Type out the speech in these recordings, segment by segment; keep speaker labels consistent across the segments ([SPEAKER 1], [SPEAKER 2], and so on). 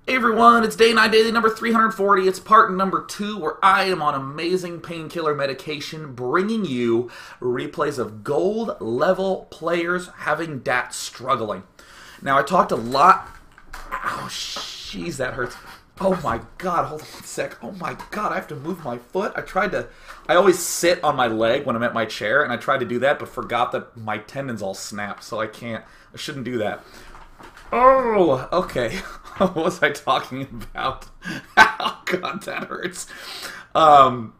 [SPEAKER 1] Hey everyone, it's Day 9 Daily number 340. It's part number 2 where I am on amazing painkiller medication bringing you replays of gold level players having dat struggling. Now I talked a lot... Oh, jeez, that hurts. Oh my god, hold on one sec. Oh my god, I have to move my foot. I always sit on my leg when I'm at my chair, and I tried to do that, but forgot that my tendons all snapped, so I shouldn't do that. Oh, okay. What was I talking about? Oh god, that hurts. Oh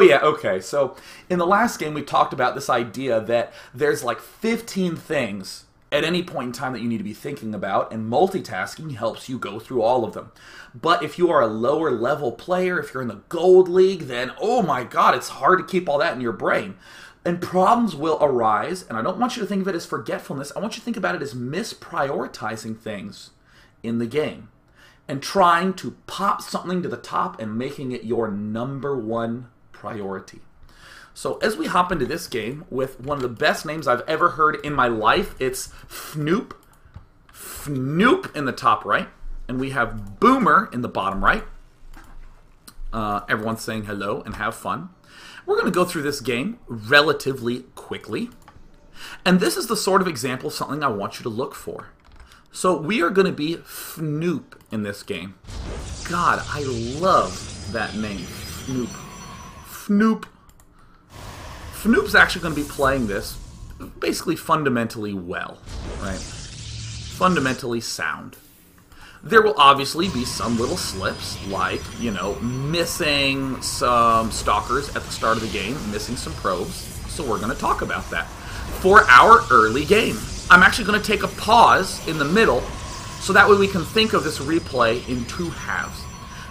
[SPEAKER 1] yeah, okay. So in the last game we talked about this idea that there's like 15 things at any point in time that you need to be thinking about, and multitasking helps you go through all of them. But if you are a lower level player, if you're in the gold league, then oh my god, it's hard to keep all that in your brain. And problems will arise, and I don't want you to think of it as forgetfulness. I want you to think about it as misprioritizing things in the game and trying to pop something to the top and making it your #1 priority. So as we hop into this game with one of the best names I've ever heard in my life, it's Fnoop. Fnoop in the top right, and we have Boomer in the bottom right. Everyone's saying hello and have fun. We're going to go through this game relatively quickly. And this is the sort of example of something I want you to look for. So we are going to be Fnoop in this game. God, I love that name. Fnoop. Fnoop. Fnoop's actually going to be playing this basically fundamentally well, right? Fundamentally sound. There will obviously be some little slips, like, you know, missing some stalkers at the start of the game, missing some probes, so we're going to talk about that. For our early game, I'm actually going to take a pause in the middle, so that way we can think of this replay in 2 halves.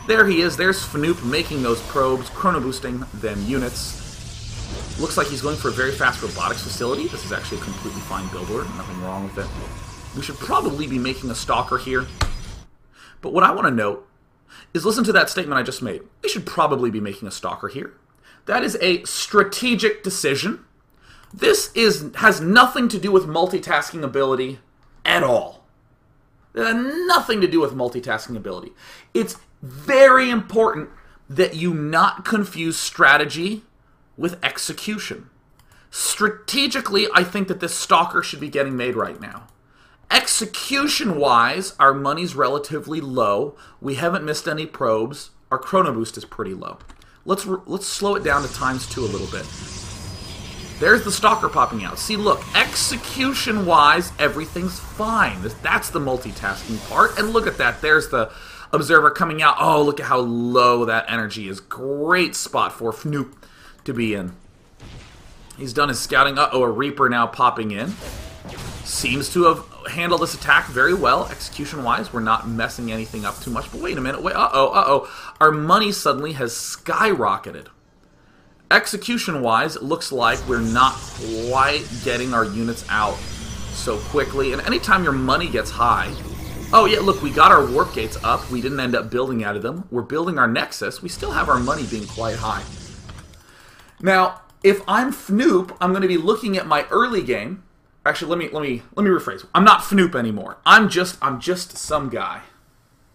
[SPEAKER 1] There he is, there's Fnoop making those probes, chrono boosting them units. Looks like he's going for a very fast robotics facility. This is actually a completely fine build order, nothing wrong with it. We should probably be making a stalker here. But what I want to note is listen to that statement I just made. We should probably be making a stalker here. That is a strategic decision. This has nothing to do with multitasking ability at all. It has nothing to do with multitasking ability. It's very important that you not confuse strategy with execution. Strategically, I think that this stalker should be getting made right now. Execution-wise, our money's relatively low. We haven't missed any probes. Our chrono boost is pretty low. Let's slow it down to ×2 a little bit. There's the stalker popping out. See, look, execution-wise, everything's fine. That's the multitasking part. And look at that. There's the observer coming out. Oh, look at how low that energy is. Great spot for Fnoop to be in. He's done his scouting. Uh-oh, a Reaper now popping in. Seems to have handled this attack very well, execution-wise. We're not messing anything up too much. But wait a minute. Wait, uh-oh. Our money suddenly has skyrocketed. Execution-wise, it looks like we're not quite getting our units out so quickly. And anytime your money gets high... Oh, yeah, look, we got our warp gates up. We didn't end up building out of them. We're building our Nexus. We still have our money being quite high. Now, if I'm Fnoop, I'm going to be looking at my early game... Actually, let me rephrase. I'm not Fnoop anymore. I'm just some guy.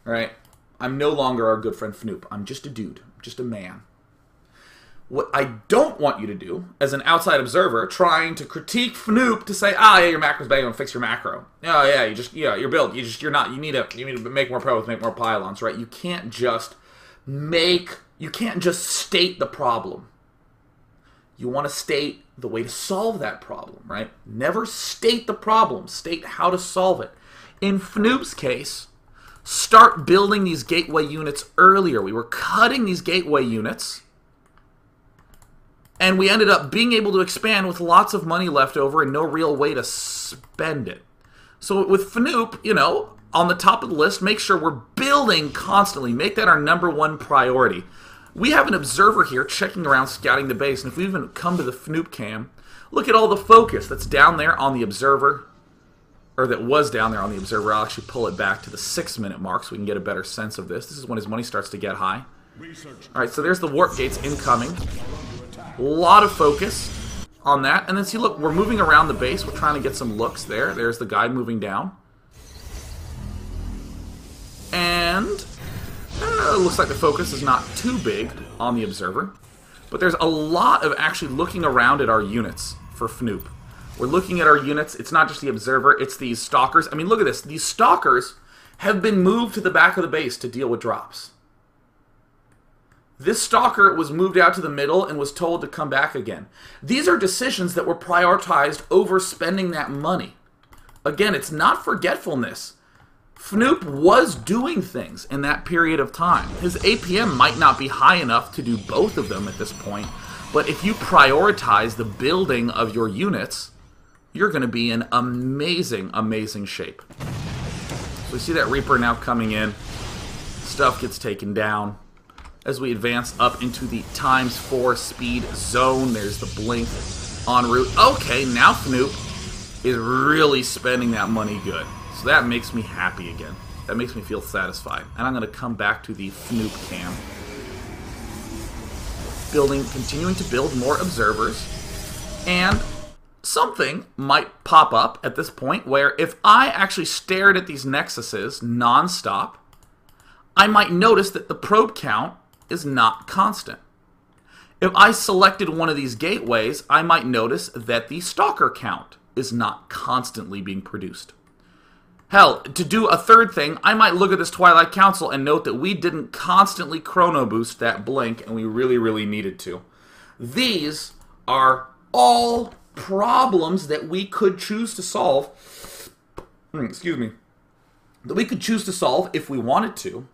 [SPEAKER 1] Right? I'm no longer our good friend Fnoop. I'm just a dude. I'm just a man. What I don't want you to do, as an outside observer, trying to critique Fnoop to say, yeah, your macro's bad, you want to fix your macro. Your build, you need to make more probes, make more pylons, right? You can't just state the problem. You want to state the way to solve that problem, right? Never state the problem. State how to solve it. In Fnoop's case, start building these gateway units earlier. We were cutting these gateway units, and we ended up being able to expand with lots of money left over and no real way to spend it. So with Fnoop, you know, on the top of the list, make sure we're building constantly. Make that our #1 priority. We have an observer here checking around, scouting the base, and if we even come to the Fnoop cam, look at all the focus that's down there on the observer, or that was down there on the observer. I'll actually pull it back to the 6-minute mark so we can get a better sense of this. This is when his money starts to get high. Alright, so there's the warp gates incoming. A lot of focus on that. And then see, look, we're moving around the base. We're trying to get some looks there. There's the guy moving down. And looks like the focus is not too big on the observer. But there's a lot of actually looking around at our units for Fnoop. We're looking at our units. It's not just the observer, it's these stalkers. I mean, look at this. These stalkers have been moved to the back of the base to deal with drops. This stalker was moved out to the middle and was told to come back again. These are decisions that were prioritized over spending that money. Again, it's not forgetfulness. Fnoop was doing things in that period of time. His APM might not be high enough to do both of them at this point, but if you prioritize the building of your units, you're going to be in amazing, amazing shape. So we see that Reaper now coming in. Stuff gets taken down. As we advance up into the ×4 speed zone, there's the blink en route. Okay, now Fnoop is really spending that money good. So that makes me happy again. That makes me feel satisfied. And I'm going to come back to the Fnoop cam. Continuing to build more observers. And something might pop up at this point where if I actually stared at these nexuses non-stop, I might notice that the probe count is not constant. If I selected one of these gateways, I might notice that the stalker count is not constantly being produced. Hell, to do a third thing, I might look at this Twilight Council and note that we didn't constantly chrono boost that blink, and we really, really needed to. These are all problems that we could choose to solve. Excuse me. That we could choose to solve if we wanted to.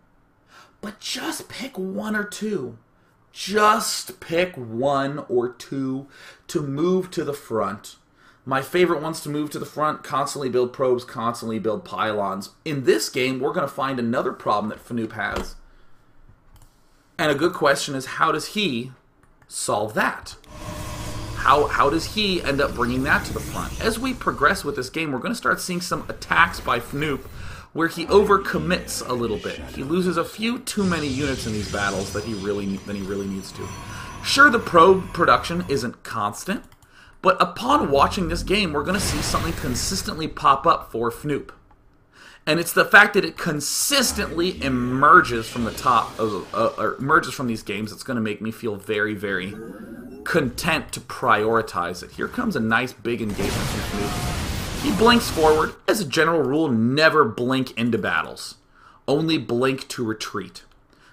[SPEAKER 1] But just pick one or two. Just pick one or two to move to the front. My favorite ones to move to the front, constantly build probes, constantly build pylons. In this game, we're going to find another problem that Fnoop has. And a good question is, how does he solve that? How does he end up bringing that to the front? As we progress with this game, we're going to start seeing some attacks by Fnoop where he overcommits a little bit. He loses a few too many units in these battles that he really needs to. Sure, the probe production isn't constant, but upon watching this game, we're going to see something consistently pop up for Fnoop. And it's the fact that it consistently emerges from the top, or emerges from these games, that's going to make me feel very, very content to prioritize it. Here comes a nice big engagement from Fnoop. He blinks forward. As a general rule, never blink into battles. Only blink to retreat.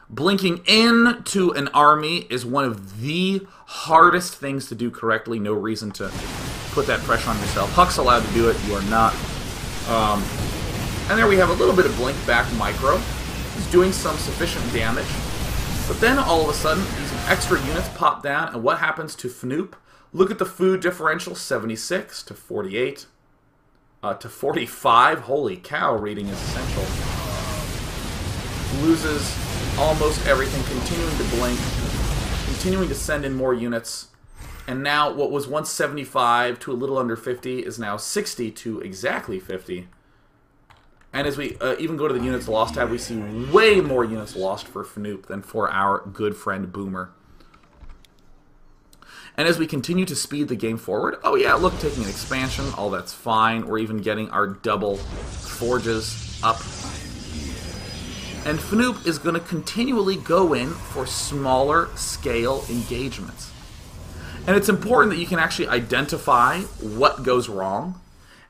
[SPEAKER 1] Blinking into an army is one of the hardest things to do correctly. No reason to put that pressure on yourself. Huck's allowed to do it. You are not. And there we have a little bit of blink back micro. He's doing some sufficient damage. But then all of a sudden, these extra units pop down. And what happens to Fnoop? Look at the food differential. 76 to 48. To 45. Holy cow, reading is essential. Loses almost everything, continuing to blink, continuing to send in more units. And now what was once 75 to a little under 50 is now 60 to exactly 50. And as we even go to the units lost tab, we see way more units lost for Fnoop than for our good friend Boomer. And as we continue to speed the game forward, oh yeah, look, taking an expansion, all that's fine. We're even getting our double forges up. And Fnoop is going to continually go in for smaller scale engagements. And it's important that you can actually identify what goes wrong.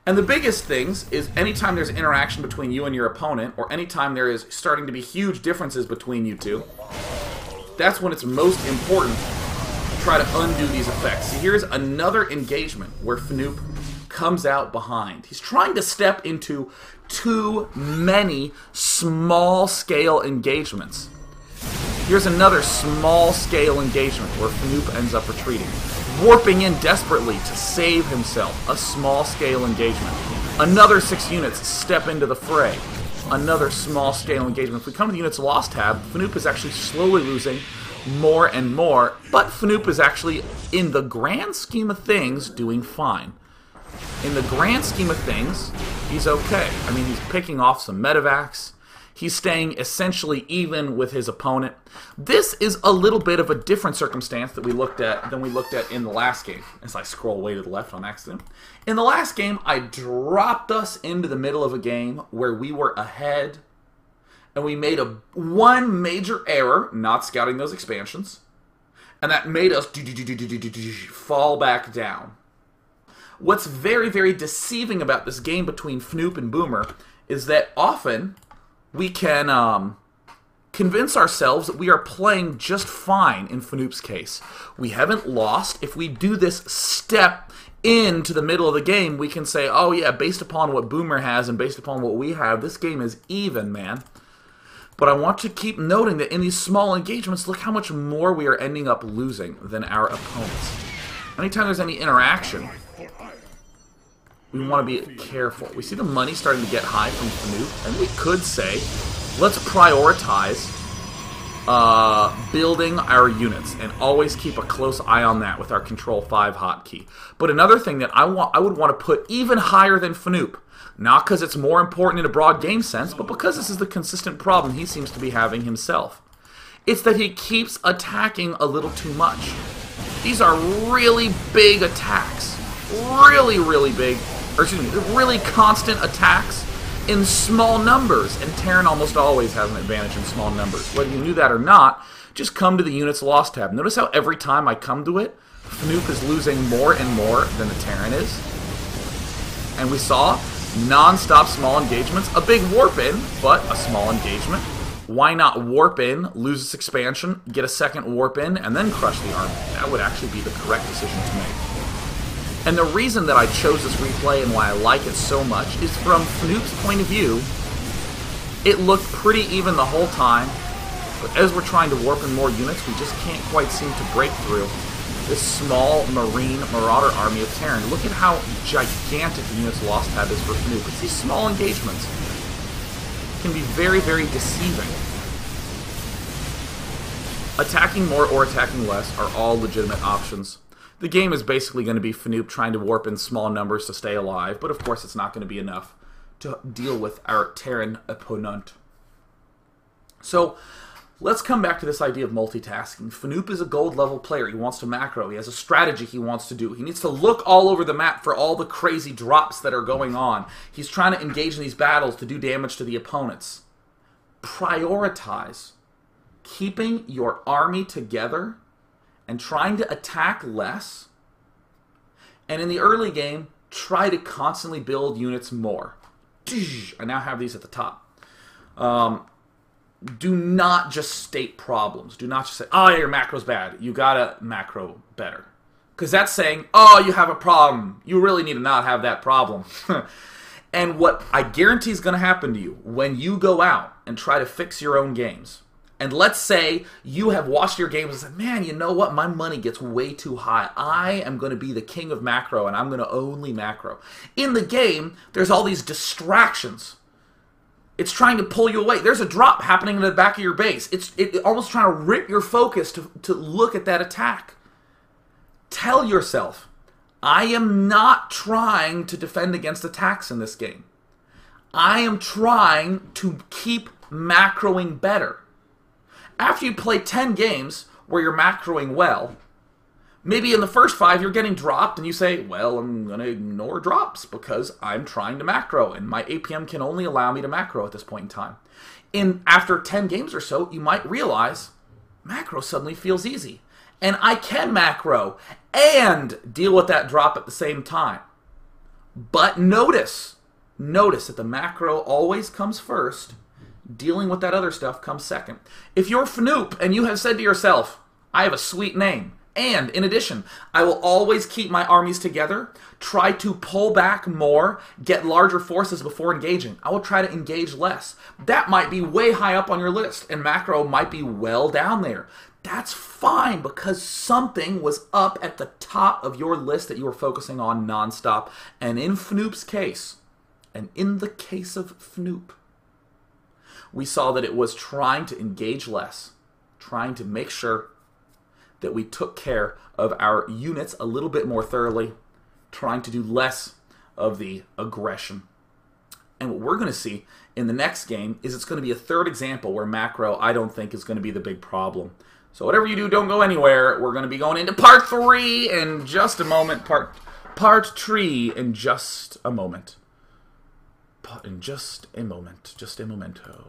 [SPEAKER 1] And the biggest things is anytime there's interaction between you and your opponent, or anytime there is starting to be huge differences between you two, that's when it's most important try to undo these effects. See, here's another engagement where Fnoop comes out behind. He's trying to step into too many small-scale engagements. Here's another small-scale engagement where Fnoop ends up retreating. Warping in desperately to save himself. A small-scale engagement. Another 6 units step into the fray. Another small-scale engagement. If we come to the units lost tab, Fnoop is actually slowly losing more and more, but Fnoop is actually, in the grand scheme of things, doing fine. In the grand scheme of things, he's okay. I mean, he's picking off some medevacs. He's staying essentially even with his opponent. This is a little bit of a different circumstance that we looked at than we looked at in the last game. As I scroll way to the left on accident. In the last game, I dropped us into the middle of a game where we were ahead, and we made one major error, not scouting those expansions, and that made us fall back down. What's very, very deceiving about this game between Fnoop and Boomer is that often we can convince ourselves that we are playing just fine in Fnoop's case. We haven't lost. If we do this step into the middle of the game, we can say, oh yeah, based upon what Boomer has and based upon what we have, this game is even, man. But I want to keep noting that in these small engagements, look how much more we are ending up losing than our opponents. Anytime there's any interaction, we want to be careful. We see the money starting to get high from Fnoop, and we could say, let's prioritize building our units and always keep a close eye on that with our Control 5 hotkey. But another thing that I would want to put even higher than Fnoop, not because it's more important in a broad game sense, but because this is the consistent problem he seems to be having himself. It's that he keeps attacking a little too much. These are really big attacks. Really, really big, or excuse me, really constant attacks in small numbers. And Terran almost always has an advantage in small numbers. Whether you knew that or not, just come to the Units Lost tab. Notice how every time I come to it, Fnoop is losing more and more than the Terran is. And we saw non-stop small engagements, a big warp in, but a small engagement. Why not warp in, lose its expansion, get a second warp in, and then crush the army? That would actually be the correct decision to make. And the reason that I chose this replay and why I like it so much is from Fnoop's point of view, it looked pretty even the whole time, but as we're trying to warp in more units, we just can't quite seem to break through this small Marine Marauder army of Terran. Look at how gigantic the Units Lost tab is for Fnoop. It's these small engagements. It can be very, very deceiving. Attacking more or attacking less are all legitimate options. The game is basically going to be Fnoop trying to warp in small numbers to stay alive, but of course it's not going to be enough to deal with our Terran opponent. So, let's come back to this idea of multitasking. Fnoop is a gold level player. He wants to macro. He has a strategy he wants to do. He needs to look all over the map for all the crazy drops that are going on. He's trying to engage in these battles to do damage to the opponents. Prioritize keeping your army together and trying to attack less. And in the early game, try to constantly build units more. I now have these at the top. Do not just state problems. Do not just say, oh, yeah, your macro's bad. You gotta macro better. Because that's saying, oh, you have a problem. You really need to not have that problem. And what I guarantee is going to happen to you when you go out and try to fix your own games, and let's say you have watched your games and said, man, you know what? My money gets way too high. I am going to be the king of macro, and I'm going to only macro. In the game, there's all these distractions. It's trying to pull you away. There's a drop happening in the back of your base. It's almost trying to rip your focus to look at that attack. Tell yourself, I am not trying to defend against attacks in this game. I am trying to keep macroing better. After you play 10 games where you're macroing well, maybe in the first 5 you're getting dropped and you say, well, I'm going to ignore drops because I'm trying to macro and my APM can only allow me to macro at this point in time. After 10 games or so, you might realize macro suddenly feels easy. And I can macro and deal with that drop at the same time. But notice that the macro always comes first. Dealing with that other stuff comes second. If you're Fnoop and you have said to yourself, I have a sweet name, and in addition, I will always keep my armies together, try to pull back more, get larger forces before engaging. I will try to engage less. That might be way high up on your list, and macro might be well down there. That's fine, because something was up at the top of your list that you were focusing on nonstop. And in Fnoop's case, and in the case of Fnoop, we saw that it was trying to engage less, trying to make sure that we took care of our units a little bit more thoroughly, trying to do less of the aggression. And what we're going to see in the next game is it's going to be a third example where macro, I don't think, is going to be the big problem. So whatever you do, don't go anywhere. We're going to be going into part 3 in just a moment. Part 3 in just a moment. In just a moment. Just a momento.